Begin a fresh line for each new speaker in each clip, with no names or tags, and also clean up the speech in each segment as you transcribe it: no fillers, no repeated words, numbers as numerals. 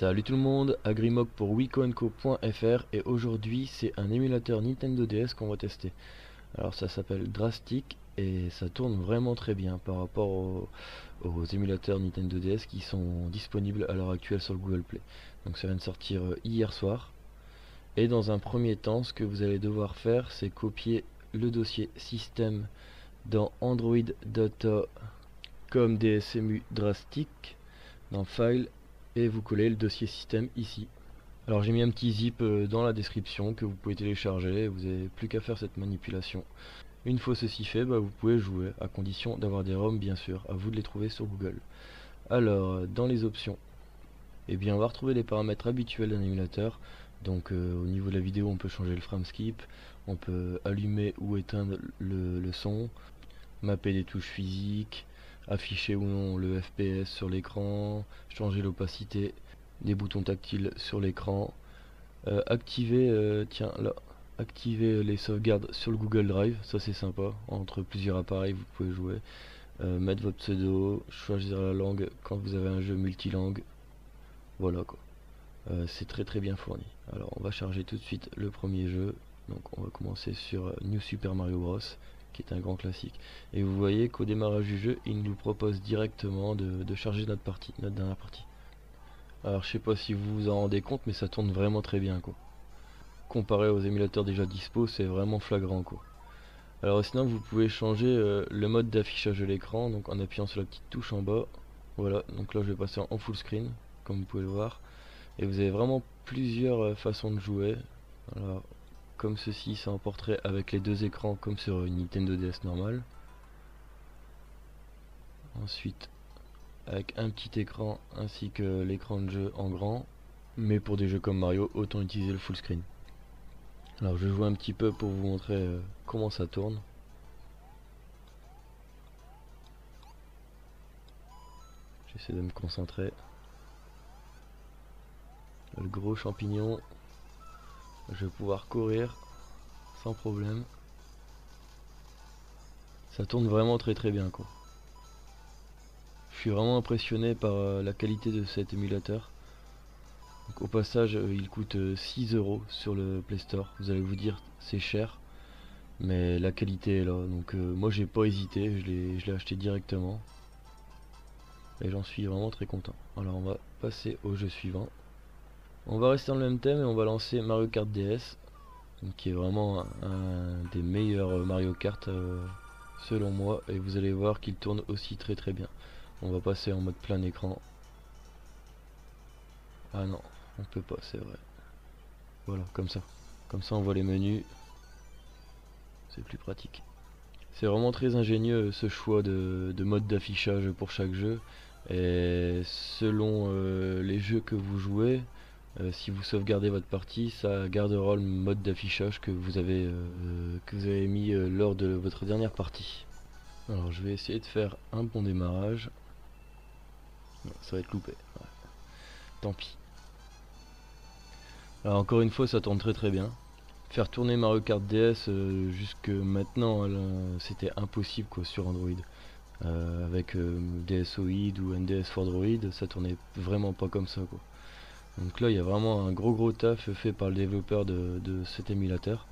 Salut tout le monde, Agrimog pour wicoenco.fr et aujourd'hui c'est un émulateur Nintendo DS qu'on va tester. Alors ça s'appelle Drastic et ça tourne vraiment très bien par rapport aux émulateurs Nintendo DS qui sont disponibles à l'heure actuelle sur le Google Play. Donc ça vient de sortir hier soir. Et dans un premier temps, ce que vous allez devoir faire, c'est copier le dossier système dans Android Data comme DSMU Drastic dans File et vous collez le dossier système ici. Alors j'ai mis un petit zip dans la description que vous pouvez télécharger, vous n'avez plus qu'à faire cette manipulation. Une fois ceci fait, vous pouvez jouer, à condition d'avoir des ROM bien sûr, à vous de les trouver sur Google. Alors dans les options, on va retrouver les paramètres habituels d'un émulateur. Donc au niveau de la vidéo on peut changer le frame skip, on peut allumer ou éteindre le son, mapper des touches physiques, afficher ou non le FPS sur l'écran, changer l'opacité, des boutons tactiles sur l'écran, activer activer les sauvegardes sur le Google Drive, ça c'est sympa, entre plusieurs appareils vous pouvez jouer, mettre votre pseudo, choisir la langue quand vous avez un jeu multilangue, voilà quoi. C'est très bien fourni. Alors on va charger tout de suite le premier jeu, donc on va commencer sur New Super Mario Bros, qui est un grand classique. Et vous voyez qu'au démarrage du jeu, il nous propose directement de charger notre dernière partie. Alors je sais pas si vous vous en rendez compte, mais ça tourne vraiment très bien quoi. Comparé aux émulateurs déjà dispo, c'est vraiment flagrant quoi. Alors sinon vous pouvez changer le mode d'affichage de l'écran, donc en appuyant sur la petite touche en bas. Voilà, donc là je vais passer en full screen, comme vous pouvez le voir. Et vous avez vraiment plusieurs façons de jouer. Alors, comme ceci, c'est en portrait avec les deux écrans comme sur une Nintendo DS normale. Ensuite, avec un petit écran ainsi que l'écran de jeu en grand. Mais pour des jeux comme Mario, autant utiliser le full screen. Alors je joue un petit peu pour vous montrer comment ça tourne. J'essaie de me concentrer. Le gros champignon. Je vais pouvoir courir sans problème. Ça tourne vraiment très bien quoi. Je suis vraiment impressionné par la qualité de cet émulateur. Donc, au passage, il coûte 6 € sur le Play Store. Vous allez vous dire c'est cher, mais la qualité est là. Donc moi j'ai pas hésité, je l'ai acheté directement. Et j'en suis vraiment très content. Alors on va passer au jeu suivant. On va rester dans le même thème et on va lancer Mario Kart DS, qui est vraiment un des meilleurs Mario Kart selon moi. Et vous allez voir qu'il tourne aussi très bien. On va passer en mode plein écran. Ah non, on peut pas, c'est vrai. Voilà, comme ça. Comme ça on voit les menus. C'est plus pratique. C'est vraiment très ingénieux ce choix de mode d'affichage pour chaque jeu. Et selon les jeux que vous jouez, si vous sauvegardez votre partie, ça gardera le mode d'affichage que vous avez mis lors de votre dernière partie. Alors je vais essayer de faire un bon démarrage. Non, ça va être loupé. Ouais. Tant pis. Alors encore une fois, ça tourne très bien. Faire tourner Mario Kart DS jusque maintenant, c'était impossible quoi sur Android. Avec DSoid ou NDS for Droid, ça tournait vraiment pas comme ça quoi. Donc là il y a vraiment un gros taf fait par le développeur de cet émulateur.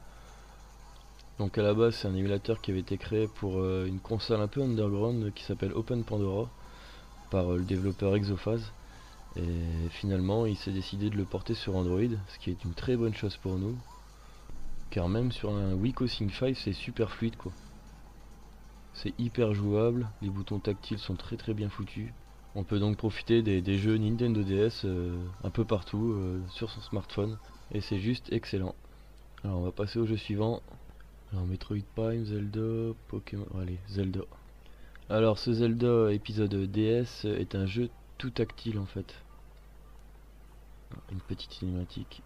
Donc à la base c'est un émulateur qui avait été créé pour une console un peu underground qui s'appelle Open Pandora par le développeur Exophase. Et finalement il s'est décidé de le porter sur Android, ce qui est une très bonne chose pour nous. Car même sur un Wico Sync 5 c'est super fluide quoi. C'est hyper jouable, les boutons tactiles sont très bien foutus. On peut donc profiter des jeux Nintendo DS un peu partout sur son smartphone. Et c'est juste excellent. Alors on va passer au jeu suivant. Alors Metroid Prime, Zelda, Pokémon... Allez, Zelda. Alors ce Zelda épisode DS est un jeu tout tactile en fait. Une petite cinématique.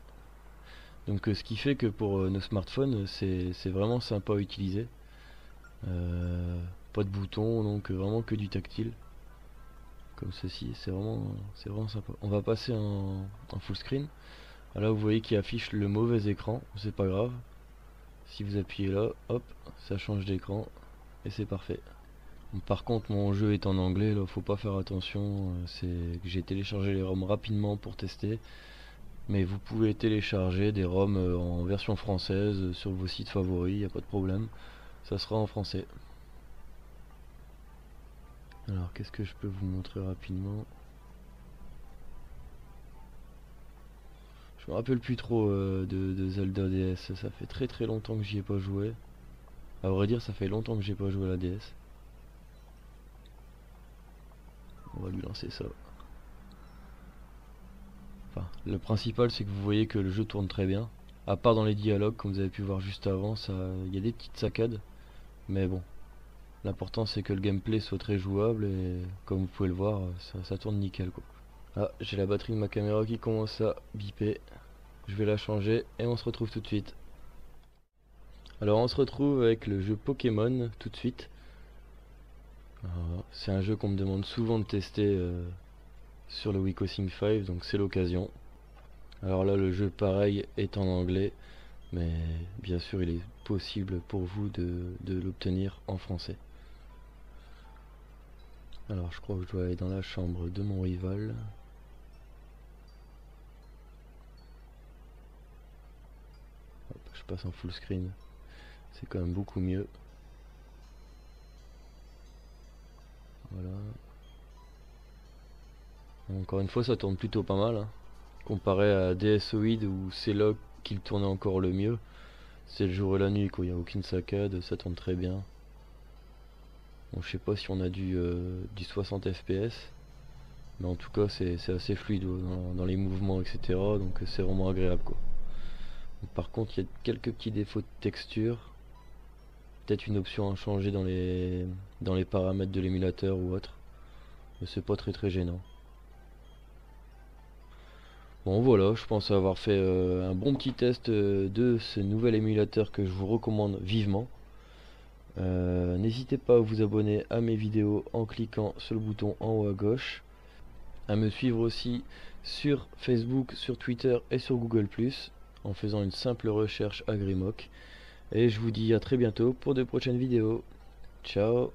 Donc ce qui fait que pour nos smartphones c'est vraiment sympa à utiliser. Pas de boutons, donc vraiment que du tactile. Comme ceci, c'est vraiment sympa. On va passer en full screen. Là vous voyez qu'il affiche le mauvais écran, c'est pas grave. Si vous appuyez là, hop, ça change d'écran et c'est parfait. Par contre mon jeu est en anglais, là faut pas faire attention, c'est que j'ai téléchargé les ROM rapidement pour tester. Mais vous pouvez télécharger des ROM en version française sur vos sites favoris, y a pas de problème. Ça sera en français. Alors qu'est-ce que je peux vous montrer rapidement? Je me rappelle plus trop de Zelda DS, ça fait très longtemps que j'y ai pas joué. À vrai dire ça fait longtemps que j'ai pas joué à la DS. On va lui lancer ça. Enfin, le principal c'est que vous voyez que le jeu tourne très bien. À part dans les dialogues comme vous avez pu voir juste avant, il y a des petites saccades. Mais bon, l'important c'est que le gameplay soit très jouable et comme vous pouvez le voir, ça tourne nickel quoi. Ah, j'ai la batterie de ma caméra qui commence à biper. Je vais la changer et on se retrouve tout de suite. Alors on se retrouve avec le jeu Pokémon tout de suite. C'est un jeu qu'on me demande souvent de tester sur le WiiCoSync 5, donc c'est l'occasion. Alors là le jeu pareil est en anglais, mais bien sûr il est possible pour vous de l'obtenir en français. Alors je crois que je dois aller dans la chambre de mon rival. Hop, je passe en full screen, c'est quand même beaucoup mieux. Voilà. Encore une fois ça tourne plutôt pas mal hein. Comparé à DSoid où c'est là qu'il tournait encore le mieux. C'est le jour et la nuit quoi, il n'y a aucune saccade, ça tourne très bien. Bon, je sais pas si on a du 60 fps, mais en tout cas c'est assez fluide dans les mouvements etc. Donc c'est vraiment agréable quoi. Donc, par contre il y a quelques petits défauts de texture. Peut-être une option à changer dans les paramètres de l'émulateur ou autre. Mais c'est pas très gênant. Bon voilà, je pense avoir fait un bon petit test de ce nouvel émulateur que je vous recommande vivement. N'hésitez pas à vous abonner à mes vidéos en cliquant sur le bouton en haut à gauche. À me suivre aussi sur Facebook, sur Twitter et sur Google+, en faisant une simple recherche Agrimoc. Et je vous dis à très bientôt pour de prochaines vidéos. Ciao.